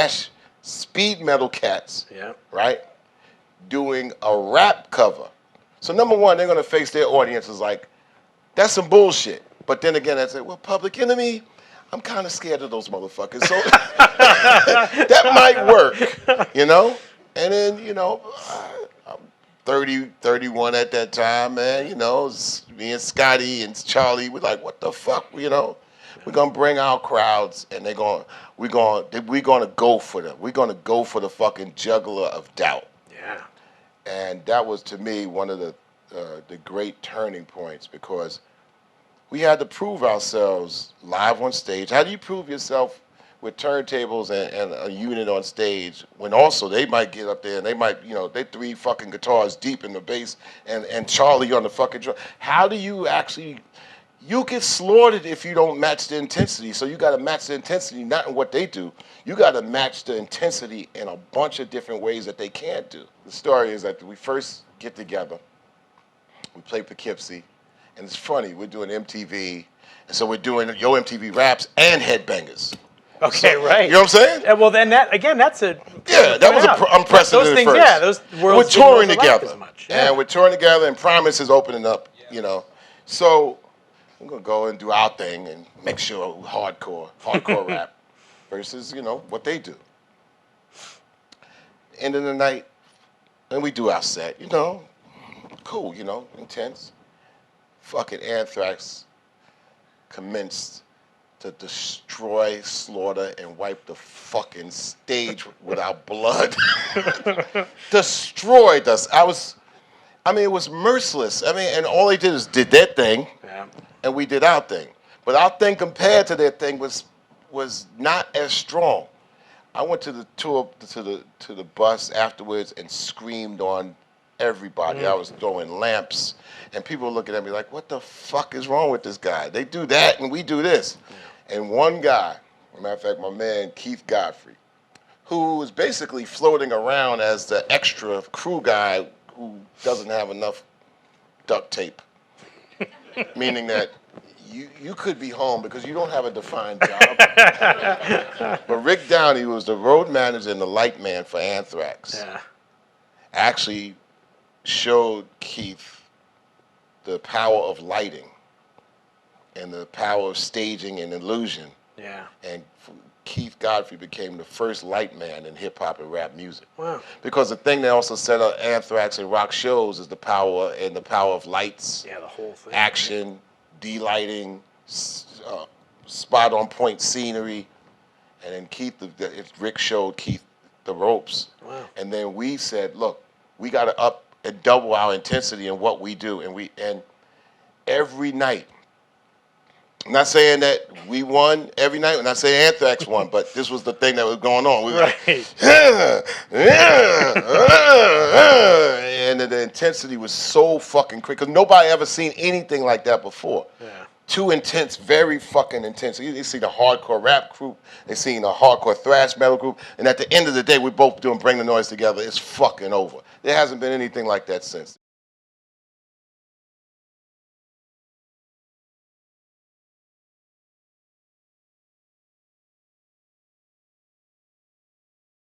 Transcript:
Thrash speed metal cats, right, doing a rap cover. So number one, they're going to face their audiences like, that's some bullshit. But then again, I say, well, Public Enemy, I'm kind of scared of those motherfuckers. So that might work, you know? And then, you know, I'm 30, 31 at that time, man. You know, me and Scotty and Charlie, we're like, what the fuck, you know? We're gonna bring our crowds, and we're gonna go for them. We're gonna go for the fucking jugular of doubt. Yeah. And that was, to me, one of the great turning points, because we had to prove ourselves live on stage. How do you prove yourself with turntables and a unit on stage when also they might get up there and they might, you know, they 3 fucking guitars deep in the bass and Charlie on the fucking drum? How do you actually, you get slaughtered if you don't match the intensity. So you got to match the intensity, not in what they do. You got to match the intensity in a bunch of different ways that they can't do. The story is that we first get together, we play Poughkeepsie, and it's funny, we're doing MTV, and so we're doing Yo MTV Raps and Headbangers. Okay, So, right. You know what I'm saying? Well, then that, again, that's a... Yeah, that was unprecedented those things, first. Yeah, those worlds we're touring didn't overlap together. as much. Yeah. And we're touring together, and Promise is opening up, you know. So we're going to go and do our thing and make sure hardcore rap versus, you know, what they do. End of the night, and we do our set, you know, cool, you know, intense. Fucking Anthrax commenced to destroy, slaughter, and wipe the fucking stage with our blood. Destroyed us. I mean, it was merciless. I mean, and all they did is did their thing, and we did our thing. But our thing compared to their thing was not as strong. I went to the tour to the bus afterwards and screamed on everybody. I was throwing lamps, and people were looking at me like, what the fuck is wrong with this guy? They do that, and we do this. And one guy, as a matter of fact, my man Keith Godfrey, who was basically floating around as the extra crew guy who doesn't have enough duct tape, meaning that you could be home because you don't have a defined job. But Rick Downey was the road manager and the light man for Anthrax. Yeah. Actually showed Keith the power of lighting and the power of staging and illusion. Yeah. And Keith Godfrey became the first light man in hip hop and rap music. Wow. Because the thing that also set up Anthrax and rock shows is the power of lights. Yeah, the whole thing. Action, de-lighting, spot on point scenery. And then Rick showed Keith the ropes. Wow. And then we said, look, we got to up and double our intensity in what we do. And every night, I'm not saying that we won every night. I'm not saying Anthrax won, but this was the thing that was going on. We were like, and the intensity was so fucking quick because nobody ever seen anything like that before. Yeah. Too intense, very fucking intense. You see the hardcore rap group, they seen the hardcore thrash metal group, and at the end of the day, we're both doing Bring the Noise together. It's fucking over. There hasn't been anything like that since.